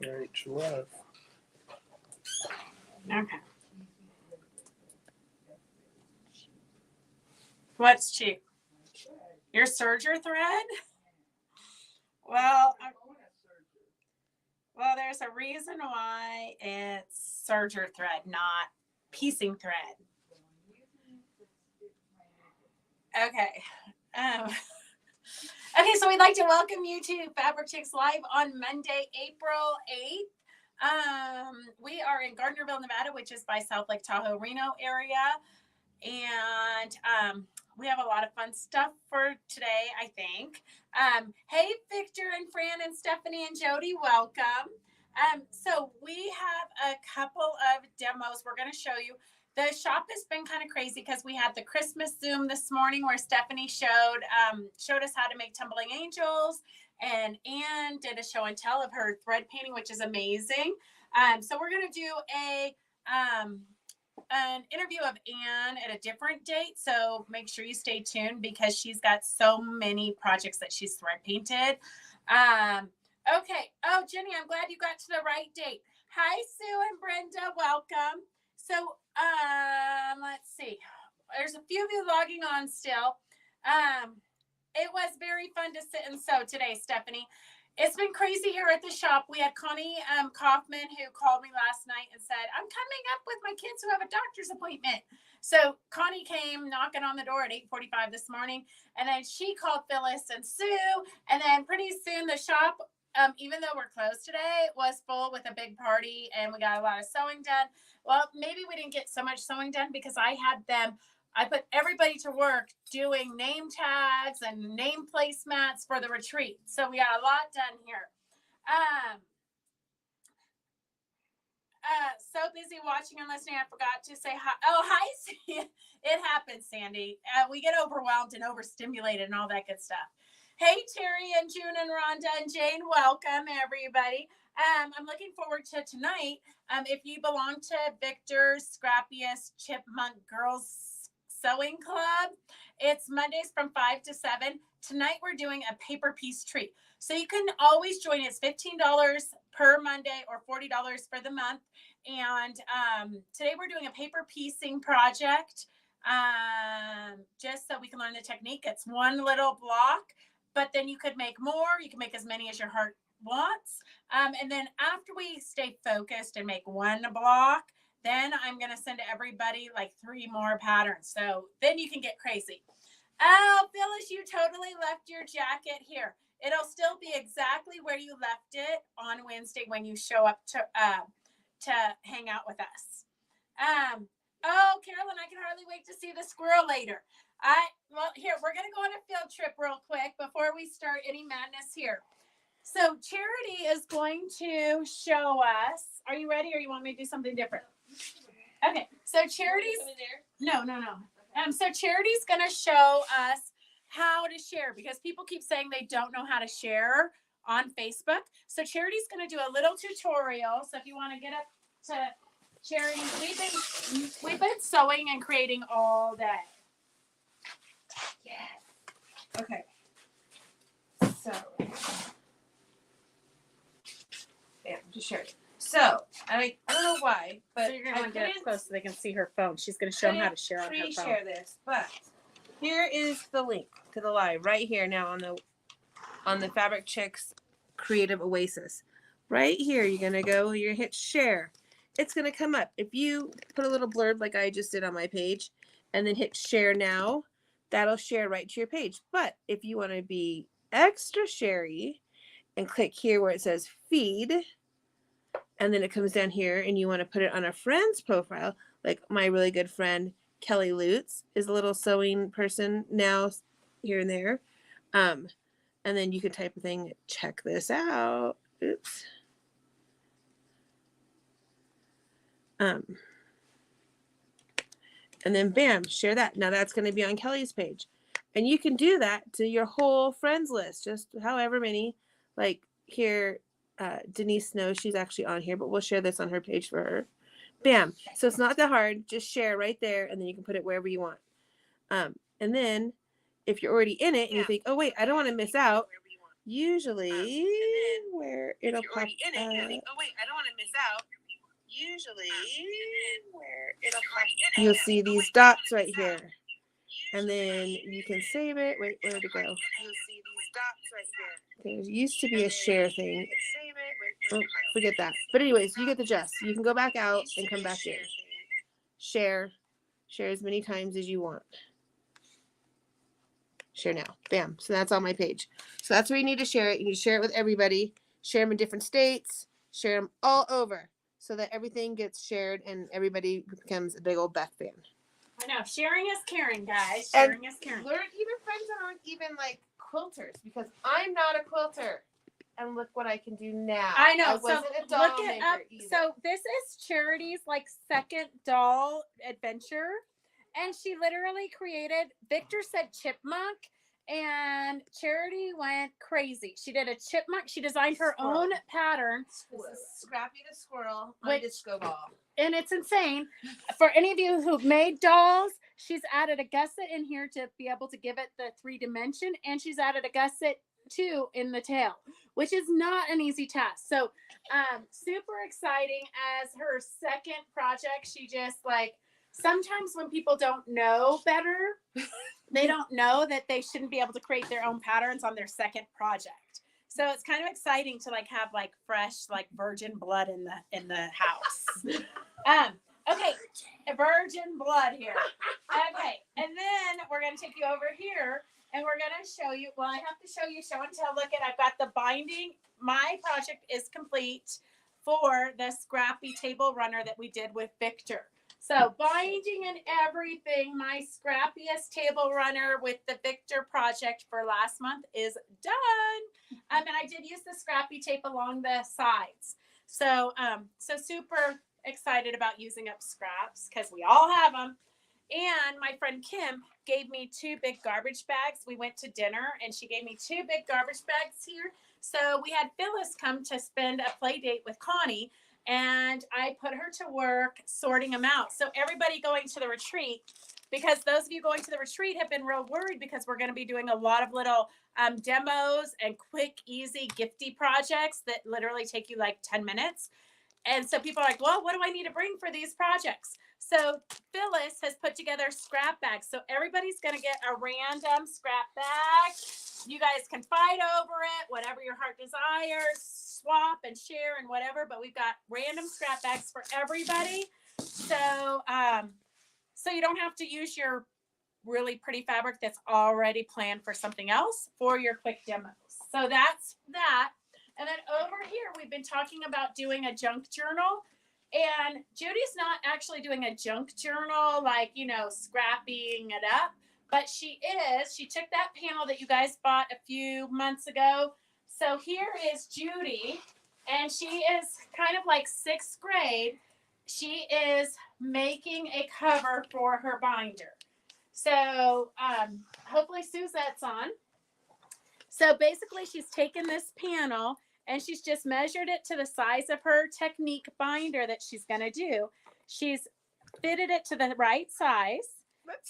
H love. Okay. What's cheap? Your serger thread? Well, there's a reason why it's serger thread, not piecing thread. Okay. Okay, so we'd like to welcome you to Fabric Chicks Live on Monday, April 8th. We are in Gardnerville, Nevada, which is by South Lake Tahoe, Reno area. And we have a lot of fun stuff for today, I think. Hey, Victor and Fran and Stephanie and Jody, welcome. So we have a couple of demos we're going to show you. The shop has been kind of crazy because we had the Christmas Zoom this morning where Stephanie showed us how to make tumbling angels, and Anne did a show and tell of her thread painting, which is amazing. So we're going to do an interview of Anne at a different date. So make sure you stay tuned because she's got so many projects that she's thread painted. Okay. Oh, Jenny, I'm glad you got to the right date. Hi, Sue and Brenda. Welcome. So, let's see. There's a few of you logging on still. It was very fun to sit and sew today, Stephanie. It's been crazy here at the shop. We had Connie Kaufman who called me last night and said, I'm coming up with my kids who have a doctor's appointment. So Connie came knocking on the door at 8:45 this morning, and then she called Phyllis and Sue, and then pretty soon the shop, even though we're closed today, was full with a big party, and we got a lot of sewing done. Well, maybe we didn't get so much sewing done because I put everybody to work doing name tags and name placemats for the retreat. So we got a lot done here. So busy watching and listening, I forgot to say hi. Oh, hi. It happens, Sandy. We get overwhelmed and overstimulated and all that good stuff. Hey, Terry and June and Rhonda and Jane, welcome, everybody. I'm looking forward to tonight. If you belong to Victor's Scrappiest Chipmunk Girls Sewing Club, it's Mondays from 5 to 7. Tonight we're doing a paper piece treat. So you can always join. It's $15 per Monday or $40 for the month. And today we're doing a paper piecing project just so we can learn the technique. It's one little block, but then you could make more. You can make as many as your heart wants. And then after we stay focused and make one block, then I'm going to send to everybody like 3 more patterns. So then you can get crazy. Oh, Phyllis, you totally left your jacket here. It'll still be exactly where you left it on Wednesday when you show up to hang out with us. Oh, Carolyn, I can hardly wait to see the squirrel later. Here, we're going to go on a field trip real quick before we start any madness here. So Charity is going to show us. Are you ready or you want me to do something different? Okay, so Charity's. No. So Charity's going to show us how to share because people keep saying they don't know how to share on Facebook. So Charity's going to do a little tutorial. So if you want to get up to Charity, we've been sewing and creating all day. Yes. Okay. So, yeah, just share it. So, I don't know why, but so you're going to get it close so they can see her phone. She's going to show them how to share on her phone. Share this, but here is the link to the live right here now on the Fabric Chicks Creative Oasis. Right here, you're going to go, you're going to hit share. It's going to come up. If you put a little blurb like I just did on my page and then hit share now, that'll share right to your page. But if you want to be extra sharey and click here where it says feed, and then it comes down here and you want to put it on a friend's profile, like my really good friend Kelly Lutz is a little sewing person now here and there. And then you can type a thing, check this out. Oops. And then bam, share that. Now that's going to be on Kelly's page. And you can do that to your whole friends list, just however many. Like here, Denise knows she's actually on here, but we'll share this on her page for her. Bam. So it's not that hard. Just share right there, and then you can put it wherever you want. And then if you're already in it and you think, oh, wait, I don't want to miss out, usually where it'll pop up. Oh wait, I don't want to miss out. Usually where it'll pop up, you'll see these dots right here. And then you can save it. Wait, where'd it go? You'll see these dots right here. There used to be a share thing. Oh, forget that. But anyways, you get the gist. You can go back out and come back in. Share. Share as many times as you want. Share now. Bam. So that's on my page. So that's where you need to share it. You need to share it with everybody. Share them in different states. Share them all over so that everything gets shared and everybody becomes a big old Beth fan. I know. Sharing is caring, guys. Sharing is caring. Learn even friends that aren't even like quilters, because I'm not a quilter. And look what I can do now. I know. I wasn't a doll look it maker up. either. So this is Charity's like second doll adventure. And she literally created, Victor said chipmunk, and Charity went crazy. She did a chipmunk. She designed her own pattern. This is Scrappy the squirrel on disco ball. And it's insane. For any of you who've made dolls, she's added a gusset in here to be able to give it the 3-dimension. And she's added a gusset too in the tail, which is not an easy task. So super exciting as her second project. She just like, sometimes when people don't know better, they don't know that they shouldn't be able to create their own patterns on their second project. So it's kind of exciting to like have like fresh, like virgin blood in the house. Okay, virgin blood here. Okay, and then we're gonna take you over here and we're gonna show you. Well, I have to show you show and tell. Look at, I've got the binding. My project is complete for the scrappy table runner that we did with Victor. So binding and everything, my scrappiest table runner with the Victor project for last month is done. And I did use the scrappy tape along the sides. So, so super excited about using up scraps because we all have them. And my friend Kim gave me 2 big garbage bags. We went to dinner and she gave me 2 big garbage bags here. So we had Phyllis come to spend a play date with Connie. And I put her to work sorting them out. So everybody going to the retreat, because those of you going to the retreat have been real worried because we're going to be doing a lot of little demos and quick, easy, gifty projects that literally take you like 10 minutes. And so people are like, well, what do I need to bring for these projects? So Phyllis has put together scrap bags. So everybody's going to get a random scrap bag. You guys can fight over it, whatever your heart desires, swap and share and whatever. But we've got random scrap bags for everybody. So, so you don't have to use your really pretty fabric that's already planned for something else for your quick demos. So that's that. And then over here, we've been talking about doing a junk journal. And Judy's not actually doing a junk journal, like, you know, scrapping it up. But she took that panel that you guys bought a few months ago. So here is Judy. And she is kind of like 6th grade. She is making a cover for her binder. So hopefully Suzette's on. So basically she's taken this panel and she's just measured it to the size of her technique binder that she's going to do. She's fitted it to the right size.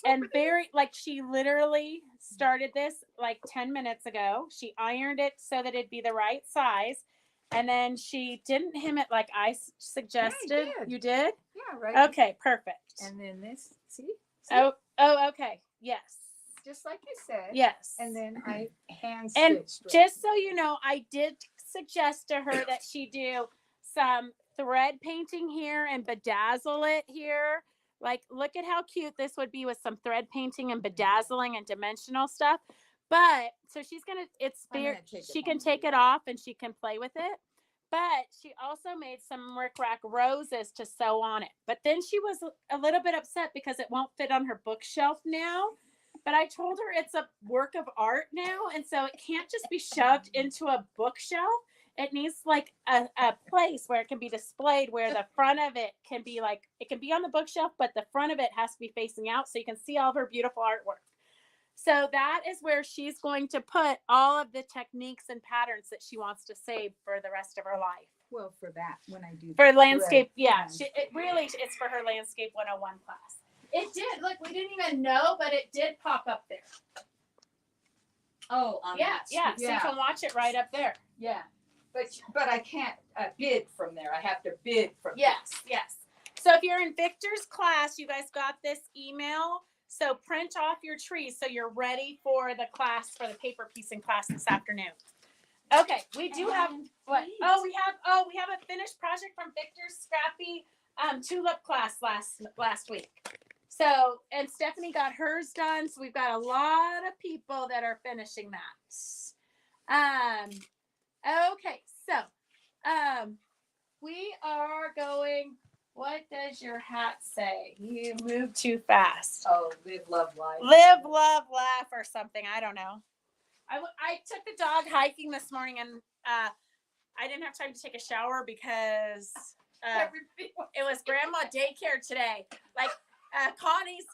And very, like, she literally started this like 10 minutes ago. She ironed it so that it'd be the right size. And then she didn't hem it like I suggested. Yeah, you did? Yeah, right. Okay, perfect. And then this, see? Oh, okay. Yes. Just like you said. Yes. And then I hand And stitched. just so you know, I did suggest to her that she do some thread painting here and bedazzle it here. Like, look at how cute this would be with some thread painting and bedazzling and dimensional stuff. But so she's gonna, she can take it off and she can play with it. But she also made some rickrack roses to sew on it. But then she was a little bit upset because it won't fit on her bookshelf now. But I told her it's a work of art now. And so it can't just be shoved into a bookshelf. It needs like a place where it can be displayed, where the front of it can be like, it can be on the bookshelf, but the front of it has to be facing out so you can see all of her beautiful artwork. So that is where she's going to put all of the techniques and patterns that she wants to save for the rest of her life. Well, for that, when I do for the landscape, thread, yeah, it's for her landscape 101 class. It did. Look, we didn't even know, but it did pop up there. Oh, on Yeah, that yeah. screen. So you can watch it right up there. Yeah. But I can't bid from there. I have to bid from Yes, yes. So if you're in Victor's class, you guys got this email. So print off your trees so you're ready for the class, for the paper piecing class this afternoon. Okay, we do have what? Oh, we have a finished project from Victor's scrappy tulip class last week. So, and Stephanie got hers done. So we've got a lot of people that are finishing that. Okay, so we are going. What does your hat say? You moved too fast. Oh, live, love, life. Live, love, laugh, or something. I don't know. I took the dog hiking this morning, and I didn't have time to take a shower because it was grandma daycare today. Like Connie's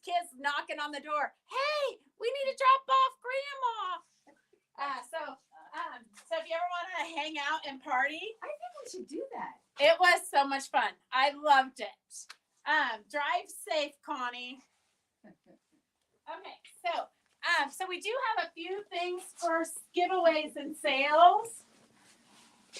kids knocking on the door. Hey, we need to drop off grandma. So if you ever want to hang out and party, I think we should do that. it was so much fun. I loved it. Drive safe, Connie. Okay, so we do have a few things for giveaways and sales.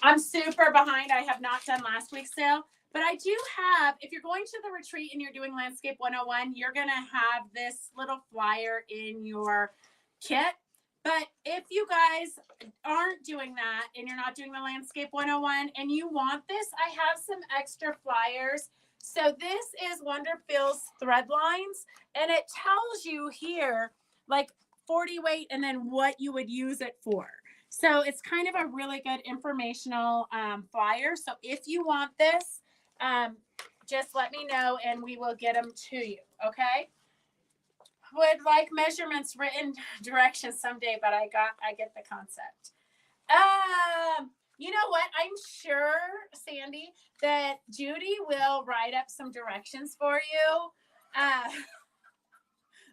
I'm super behind. I have not done last week's sale, but I do have, if you're going to the retreat and you're doing Landscape 101, you're going to have this little flyer in your kit. But if you guys aren't doing that and you're not doing the Landscape 101 and you want this, I have some extra flyers. So this is Wonderfil's thread lines, and it tells you here like 40 weight and then what you would use it for. So it's kind of a really good informational flyer. So if you want this, just let me know and we will get them to you. Okay. Would like measurements, written directions someday, but I get the concept. You know what? I'm sure, Sandy, that Judy will write up some directions for you.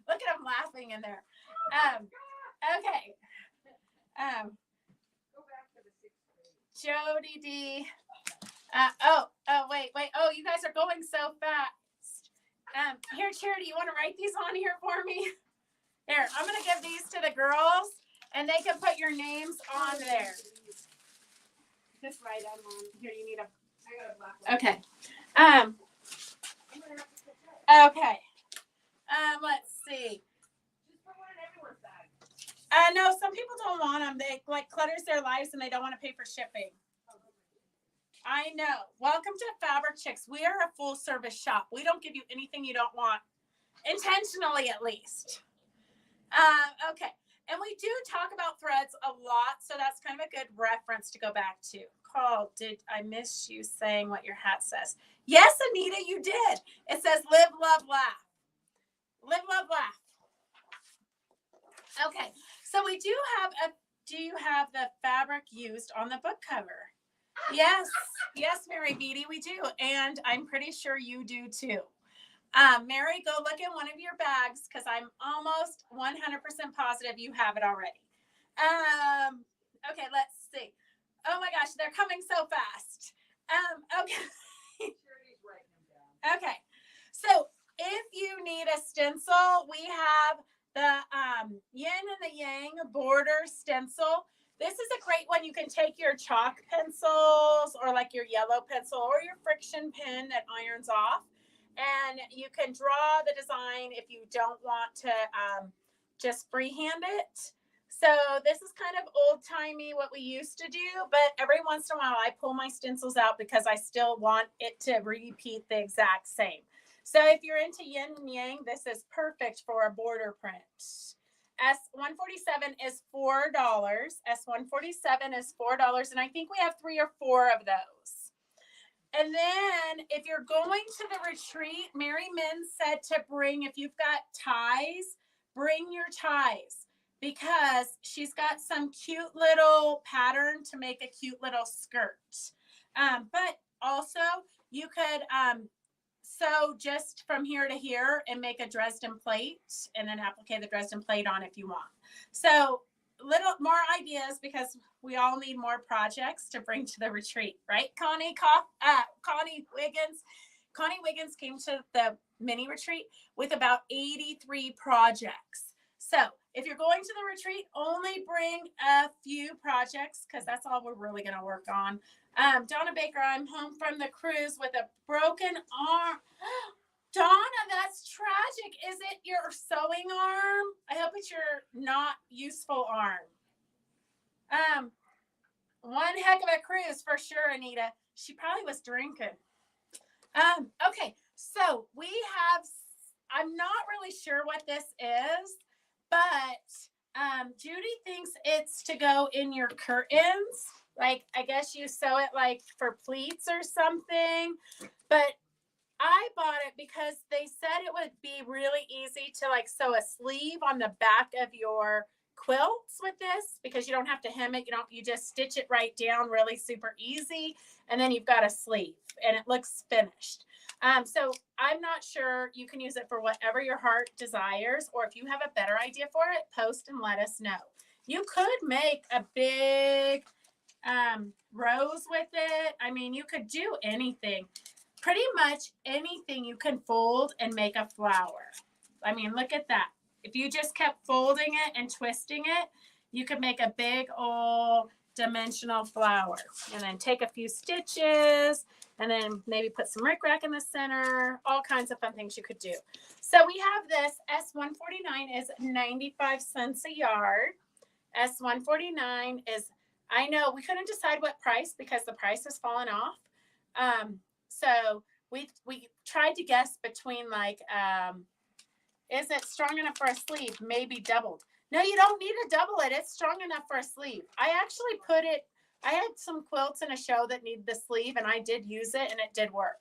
Look at him laughing in there. Okay. Go back to the 6th grade. Jody D. Wait. Oh, you guys are going so fast. Here, Charity, you want to write these on here for me? Here, I'm going to give these to the girls, and they can put your names on there. Just write them on. Here, you need a. I got a black one. Okay. I'm gonna have to put that. Okay. Let's see. Just put one in everyone's bag. No, some people don't want them. They like clutters their lives and they don't want to pay for shipping. I know. Welcome to Fabric Chicks. We are a full service shop. We don't give you anything you don't want, intentionally at least. Okay. And we do talk about threads a lot, so that's kind of a good reference to go back to. Carl, did I miss you saying what your hat says? Yes, Anita, you did. It says live, love, laugh. Live, love, laugh. Okay. So we do you have the fabric used on the book cover? Yes, Mary Beatty, we do. And I'm pretty sure you do too. Mary, go look in one of your bags because I'm almost 100% positive you have it already. Okay, let's see. Oh my gosh, they're coming so fast. Okay. Okay. So if you need a stencil, we have the yin and the yang border stencil. This is a great one. You can take your chalk pencils or like your yellow pencil or your friction pen that irons off, and you can draw the design if you don't want to just freehand it. So this is kind of old-timey what we used to do, but every once in a while I pull my stencils out because I still want it to repeat the exact same. So if you're into yin and yang, this is perfect for a border print. S147 is $4. S147 is $4, and I think we have 3 or 4 of those. And then if you're going to the retreat, Mary Min said to bring, if you've got ties, bring your ties because she's got some cute little pattern to make a cute little skirt. But also you could sew just from here to here and make a Dresden plate and then applique the Dresden plate on if you want. So little more ideas because we all need more projects to bring to the retreat, right? Connie Wiggins. Connie Wiggins came to the mini retreat with about 83 projects. So if you're going to the retreat, only bring a few projects because that's all we're really going to work on. Donna Baker, I'm home from the cruise with a broken arm. Donna, that's tragic. Is it your sewing arm? I hope it's your not useful arm. One heck of a cruise for sure, Anita. She probably was drinking. Okay, so we have, I'm not really sure what this is, but Judy thinks it's to go in your curtains. Like, I guess you sew it like for pleats or something. But I bought it because they said it would be really easy to like sew a sleeve on the back of your quilts with this because you don't have to hem it. You just stitch it right down really super easy. And then you've got a sleeve and it looks finished. So I'm not sure. You can use it for whatever your heart desires, or if you have a better idea for it, post and let us know. You could make a big rose with it. I mean, you could do anything. Pretty much anything you can fold and make a flower. I mean, look at that. If you just kept folding it and twisting it, you could make a big old dimensional flower. And then take a few stitches and then maybe put some rickrack in the center. All kinds of fun things you could do. So we have this S149 is 95 cents a yard. S149 is, I know we couldn't decide what price because the price has fallen off. So we tried to guess between like, is it strong enough for a sleeve? Maybe doubled. No, you don't need to double it. It's strong enough for a sleeve. I actually put it, I had some quilts in a show that need the sleeve and I did use it and it did work.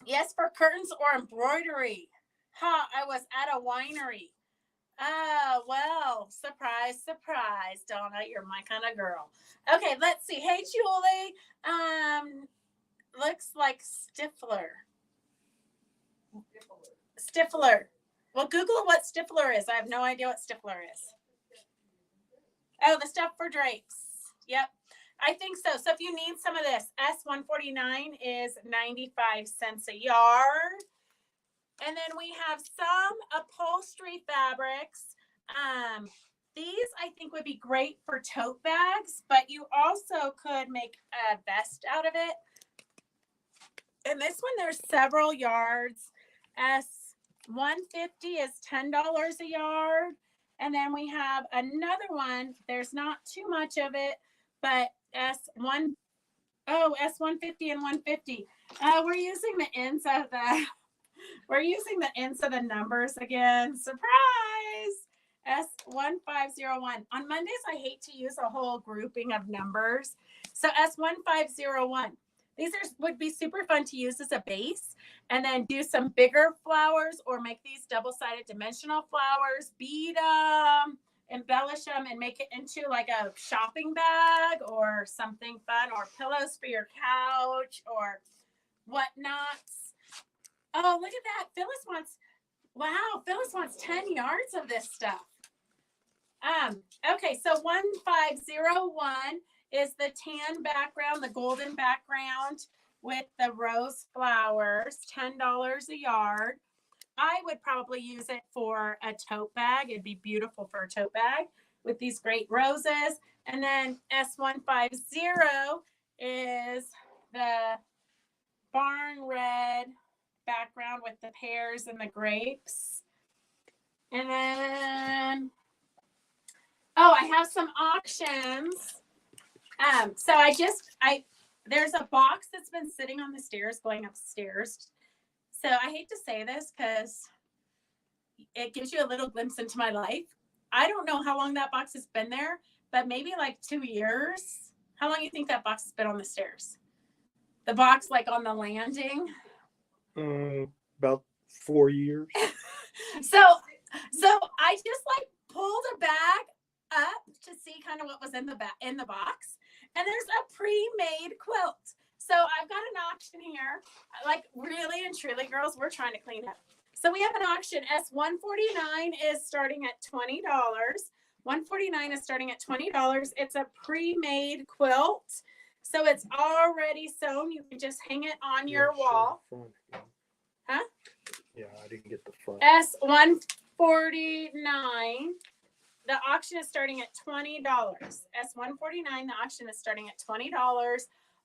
Yes, for curtains or embroidery. I was at a winery. Well, surprise, surprise, Donna, you're my kind of girl. Okay, let's see. Hey, Julie. Looks like Stifler. Stifler. Well, Google what Stifler is. I have no idea what Stifler is. Oh, the stuff for drapes. Yep. I think so. So if you need some of this, S149 is 95 cents a yard. And then we have some upholstery fabrics. These I think would be great for tote bags, but you also could make a vest out of it. And this one, there's several yards. S150 is $10 a yard. And then we have another one. There's not too much of it, but S150 and 150. We're using the ends of the numbers again. Surprise! S1501. On Mondays, I hate to use a whole grouping of numbers. So S1501. These would be super fun to use as a base and then do some bigger flowers or make these double-sided dimensional flowers, bead them, embellish them, and make it into like a shopping bag or something fun, or pillows for your couch or whatnot. Oh, look at that. Phyllis wants 10 yards of this stuff. Okay, so 1501 is the tan background, the golden background with the rose flowers, $10 a yard. I would probably use it for a tote bag. It'd be beautiful for a tote bag with these great roses. And then S150 is the barn red background with the pears and the grapes. And then, I have some auctions. So there's a box that's been sitting on the stairs going upstairs. So I hate to say this because it gives you a little glimpse into my life. I don't know how long that box has been there, but maybe like 2 years. How long do you think that box has been on the stairs? The box like on the landing? About 4 years. So I just like pulled a bag up to see kind of what was in the box, and there's a pre-made quilt. So I've got an auction here. Like really and truly, girls, we're trying to clean up. So we have an auction. S149 is starting at $20. 149 is starting at $20. It's a pre-made quilt. So it's already sewn. You can just hang it on your wall. Front again. Huh? Yeah, I didn't get the front. S149. The auction is starting at $20. S149, the auction is starting at $20.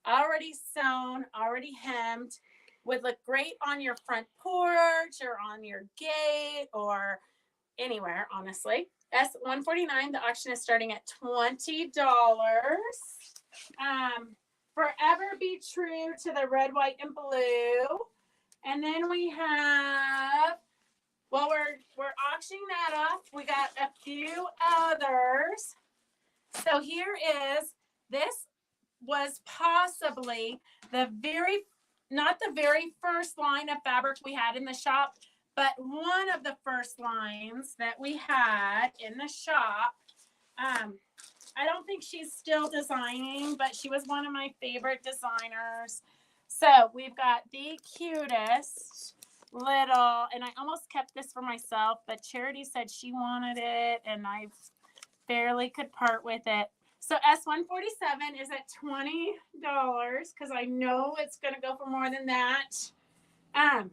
Already sewn, already hemmed. Would look great on your front porch or on your gate or anywhere, honestly. S149, the auction is starting at $20. Forever Be True to the red, white, and blue. And then we have, well, we're auctioning that off. We got a few others. So here is, this was possibly not the very first line of fabric we had in the shop, but one of the first lines that we had in the shop. I don't think she's still designing, but she was one of my favorite designers. So we've got the cutest little, and I almost kept this for myself, but Charity said she wanted it, and I barely could part with it. So S147 is at $20 because I know it's going to go for more than that. S147,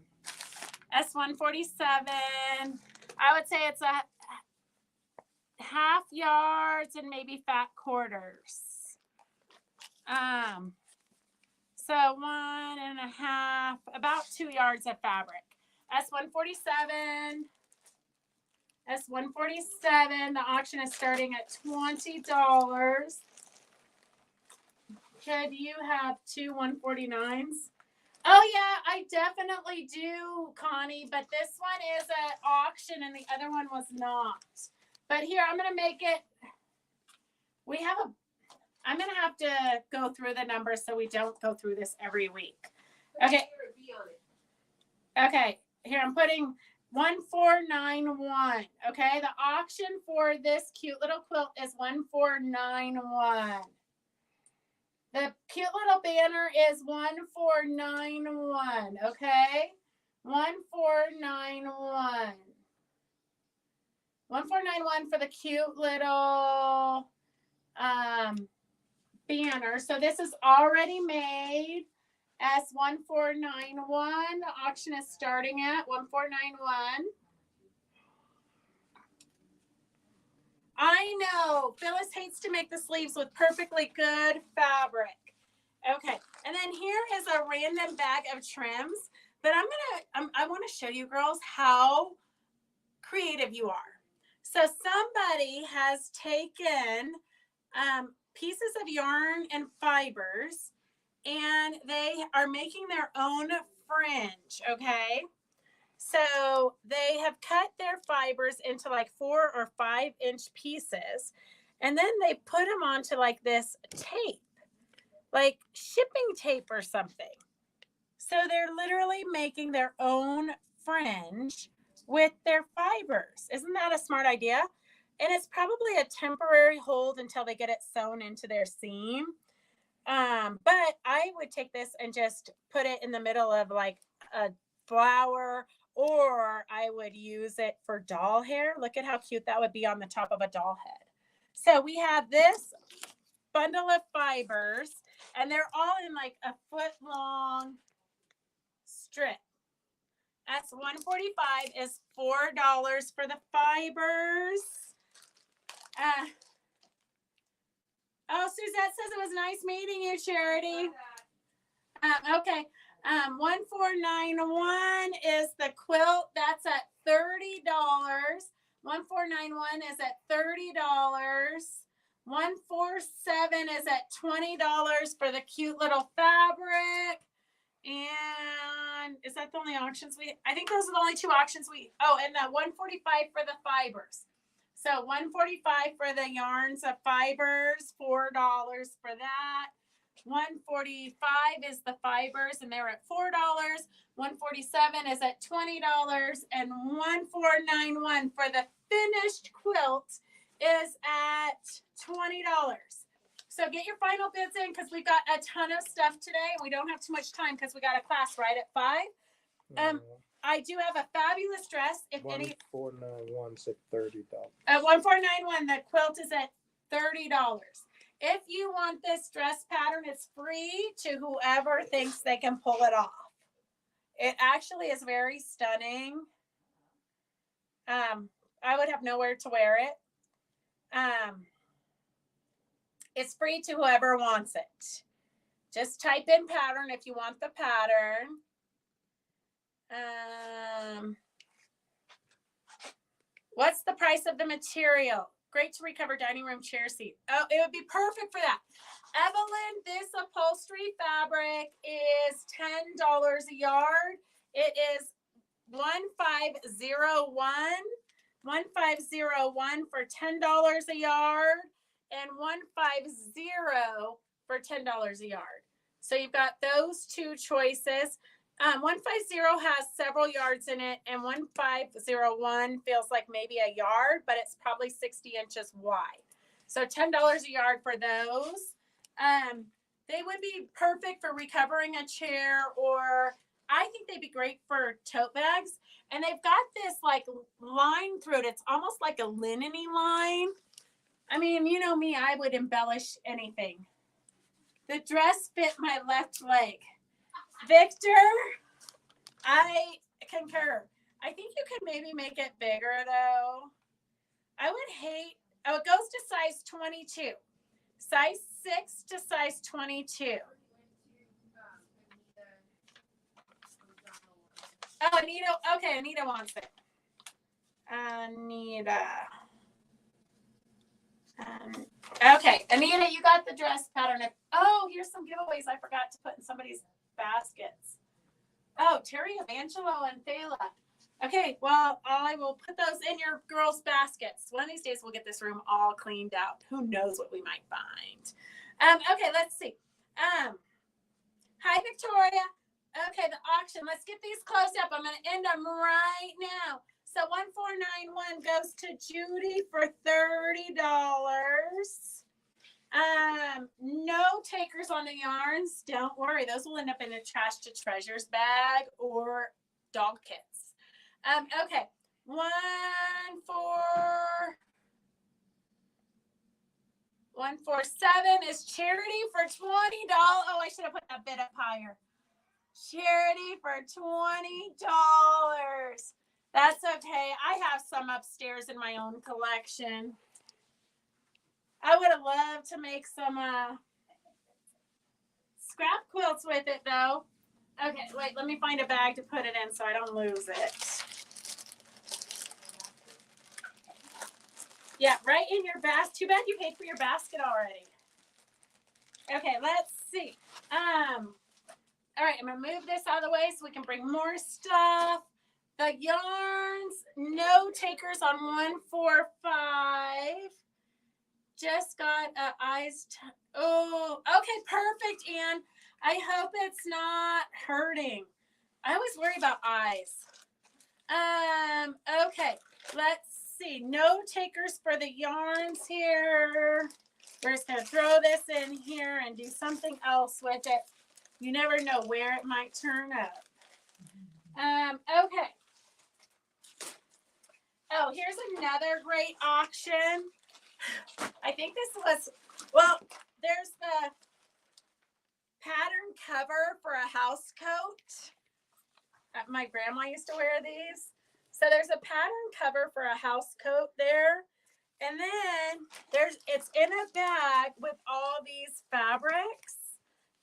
I would say it's a half yards and maybe fat quarters. So 1.5, about 2 yards of fabric. S147, the auction is starting at $20. Could you have two 149s? Oh yeah, I definitely do, Connie, but this one is at auction and the other one was not. But here, I'm going to make it, I'm going to have to go through the numbers so we don't go through this every week. Okay. Okay, here I'm putting 1491. Okay, the auction for this cute little quilt is 1491. The cute little banner is 1491. Okay, 1491. 1491 for the cute little banner. So this is already made. S1491. The auction is starting at 1491. I know Phyllis hates to make the sleeves with perfectly good fabric. Okay, and then here is a random bag of trims, but I want to show you girls how creative you are. So somebody has taken pieces of yarn and fibers, and they are making their own fringe, okay? So they have cut their fibers into like 4 or 5 inch pieces, and then they put them onto like this tape, like shipping tape or something. So they're literally making their own fringe with their fibers. Isn't that a smart idea? And it's probably a temporary hold until they get it sewn into their seam. But I would take this and just put it in the middle of like a flower, or I would use it for doll hair. Look at how cute that would be on the top of a doll head. So we have this bundle of fibers, and they're all in like a foot long strip. That's $145 is $4 for the fibers. Suzette says it was nice meeting you, Charity. Okay. 1491 is the quilt. That's at $30. 1491 is at $30. 147 is at $20 for the cute little fabric. And is that the only auctions I think those are the only 2 auctions and the 145 for the fibers. So 145 for the yarns of fibers, $4 for that. 145 is the fibers, and they're at $4. 147 is at $20, and 1491 for the finished quilt is at $20. So get your final bids in because we've got a ton of stuff today. We don't have too much time because we got a class right at 5. I do have a fabulous dress. If any 1491 said $30. 1491, the quilt is at $30. If you want this dress pattern, it's free to whoever thinks they can pull it off. It actually is very stunning. I would have nowhere to wear it. It's free to whoever wants it. Just type in pattern if you want the pattern. What's the price of the material? Great to recover dining room chair seat. Oh, it would be perfect for that. Evelyn, this upholstery fabric is $10 a yard. It is 1501 for $10 a yard, and 150 for $10 a yard. So you've got those two choices. 150 has several yards in it, and 1501 feels like maybe a yard, but it's probably 60 inches wide. So $10 a yard for those. They would be perfect for recovering a chair, or I think they'd be great for tote bags. And they've got this like line through it. It's almost like a linen-y line. I mean, you know me, I would embellish anything. The dress fit my left leg. Victor, I concur. I think you could maybe make it bigger though. I would hate, oh, it goes to size 22. Size 6 to size 22. Oh, Anita. Okay, Anita wants it. Anita. Okay, Anita, you got the dress pattern. Oh, here's some giveaways I forgot to put in somebody's baskets. Oh, Terry, Angelo, and Thela. Okay, well, I will put those in your girls' baskets. One of these days, we'll get this room all cleaned out. Who knows what we might find. Okay, let's see. Hi, Victoria. Okay, the auction. Let's get these closed up. I'm going to end them right now. So 1491 goes to Judy for $30. No takers on the yarns. Don't worry. Those will end up in a trash to treasures bag or dog kits. Okay. 147 is Charity for $20. Oh, I should have put that bid up higher. Charity for $20. That's okay. I have some upstairs in my own collection. I would have loved to make some scrap quilts with it though. Okay, wait, let me find a bag to put it in so I don't lose it. Yeah, right in your basket. Too bad you paid for your basket already. Okay, let's see. All right, I'm gonna move this out of the way so we can bring more stuff. The yarns, no takers on 145. Just got eyes. Oh, okay, perfect, Ann. I hope it's not hurting. I always worry about eyes. Okay, let's see. No takers for the yarns here. We're just gonna throw this in here and do something else with it. You never know where it might turn up. Okay. Oh, here's another great auction. I think this was, well, there's the pattern cover for a house coat. My grandma used to wear these. So there's a pattern cover for a house coat there. And then it's in a bag with all these fabrics.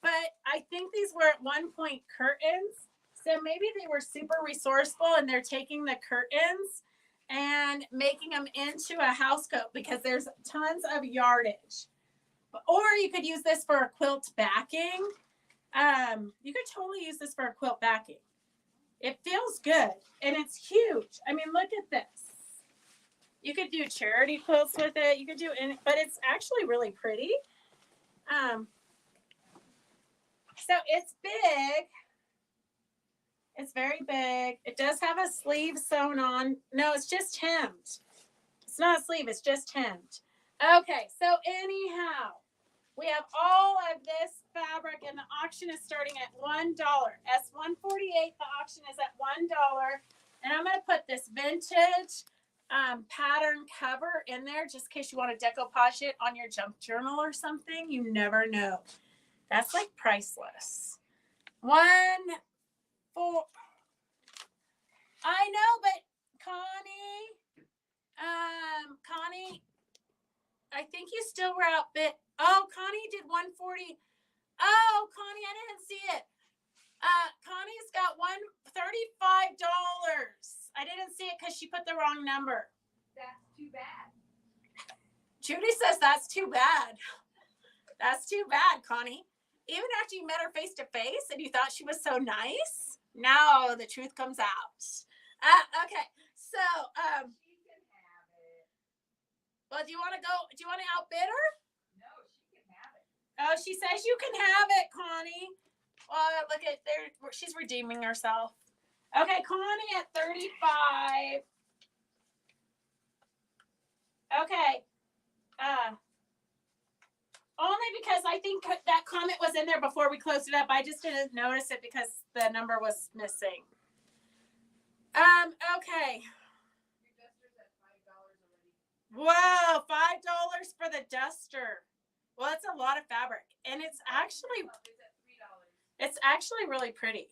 But I think these were at one point curtains. So maybe they were super resourceful and they're taking the curtains and making them into a house coat because there's tons of yardage. Or you could use this for a quilt backing. You could totally use this for a quilt backing. It feels good and it's huge. I mean, look at this. You could do charity quilts with it. You could do it, but it's actually really pretty. So it's big. It's very big. It does have a sleeve sewn on. No, it's just hemmed. It's not a sleeve. It's just hemmed. Okay, so anyhow, we have all of this fabric and the auction is starting at $1. S148, the auction is at $1. And I'm going to put this vintage pattern cover in there just in case you want to decoupage it on your junk journal or something. You never know. That's like priceless. I know, but Connie. Connie, I think you still were outbid. Oh, Connie did 140. Oh, Connie, I didn't see it. Connie's got $135. I didn't see it because she put the wrong number. That's too bad. Judy says that's too bad. That's too bad, Connie. Even after you met her face to face and you thought she was so nice, now the truth comes out. Okay, so She can have it. well, do you want to outbid her? No, she can have it. Oh, she says you can have it, Connie. Well, look at there. She's redeeming herself. Okay, Connie at 35. Okay. Only because I think that comment was in there before we closed it up. I just didn't notice it because the number was missing. Okay. Your duster's at $5 already. Whoa, $5 for the duster. Well, it's a lot of fabric, and it's actually It's at $3. it's actually really pretty.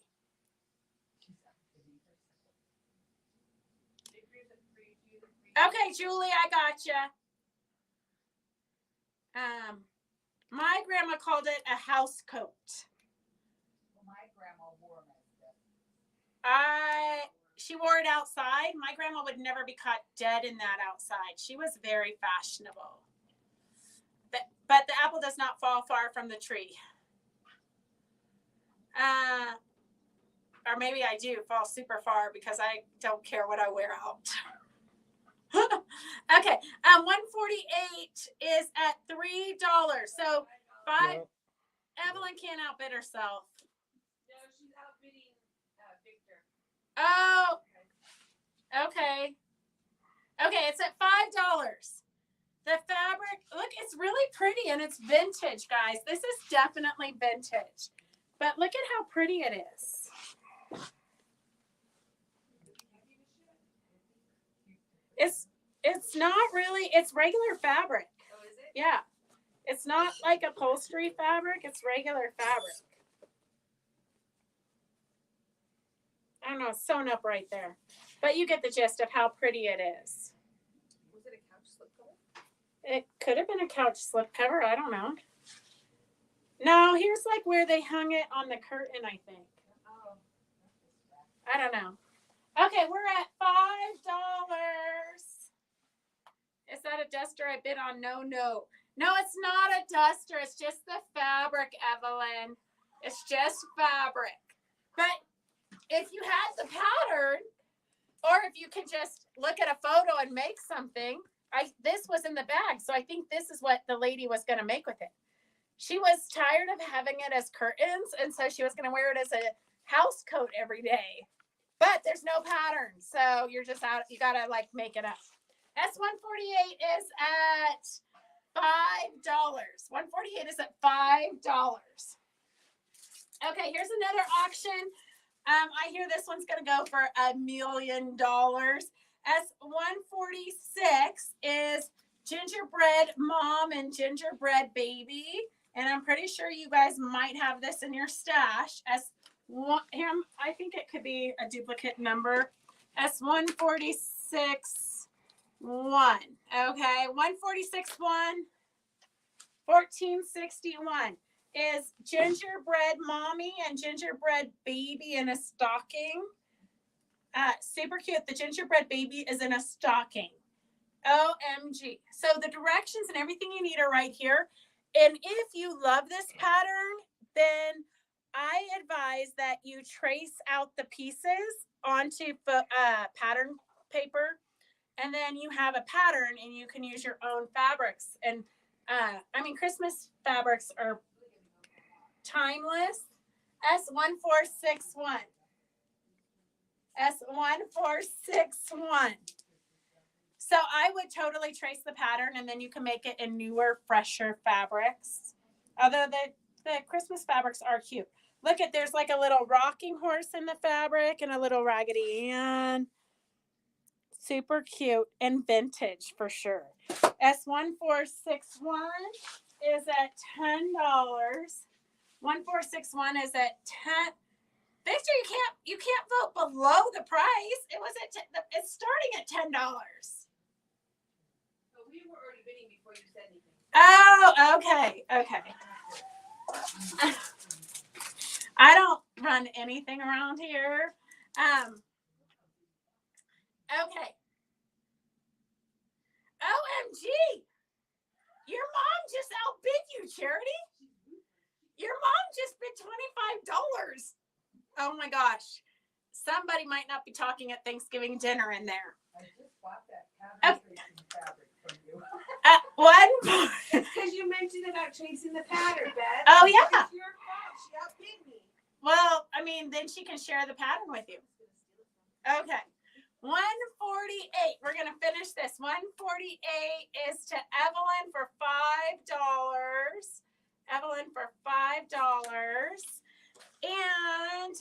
Okay, Julie, I gotcha. My grandma called it a house coat. Well, my grandma wore them as this. She wore it outside. My grandma would never be caught dead in that outside. She was very fashionable. But the apple does not fall far from the tree. Or maybe I do fall super far because I don't care what I wear out. Okay, 148 is at $3. So five. No, Evelyn can't outbid herself. No, she's outbidding Victor. Oh, okay. Okay, it's at $5. The fabric, look, it's really pretty and it's vintage, guys. This is definitely vintage. But look at how pretty it is. It's not really, it's regular fabric. Oh, is it? Yeah. It's not like upholstery fabric, it's regular fabric. I don't know, it's sewn up right there. But you get the gist of how pretty it is. Was it a couch slipcover? It could have been a couch slipcover, I don't know. No, here's like where they hung it on the curtain, I think. Oh. I don't know. Okay, we're at $5. Is that a duster I bid on? No. No, it's not a duster. It's just the fabric, Evelyn. It's just fabric. But if you had the pattern, or if you could just look at a photo and make something, this was in the bag. So I think this is what the lady was going to make with it. She was tired of having it as curtains, and so she was going to wear it as a house coat every day. But there's no pattern, so you're just out. You gotta like make it up. S148 is at $5. 148 is at $5. Okay, here's another auction. I hear this one's gonna go for $1 million. S146 is gingerbread mom and gingerbread baby, and I'm pretty sure you guys might have this in your stash. I think it could be a duplicate number. S146 1. Okay, 146 1, 1461 is gingerbread mommy and gingerbread baby in a stocking. Super cute. The gingerbread baby is in a stocking. OMG. So the directions and everything you need are right here. And if you love this pattern, then I advise that you trace out the pieces onto pattern paper, and then you have a pattern and you can use your own fabrics. And Christmas fabrics are timeless. S1461. S1461. So I would totally trace the pattern, and then you can make it in newer, fresher fabrics. Although the Christmas fabrics are cute. Look at, there's like a little rocking horse in the fabric and a little Raggedy Ann. Super cute and vintage for sure. S1461 is at $10. 1461 is at Victor, you can't vote below the price. It was it's starting at $10. But we were already bidding before you said anything. Oh, okay. I don't run anything around here. Okay. OMG. Your mom just outbid you, Charity. Your mom just bid $25. Oh my gosh. Somebody might not be talking at Thanksgiving dinner in there. I just bought that cabin fabric from you. What? Because you mentioned about chasing the pattern, Beth. Oh, yeah. It's your fault. She outbid me. Well, I mean, then she can share the pattern with you. Okay. 148. We're going to finish this. 148 is to Evelyn for $5. Evelyn for $5. And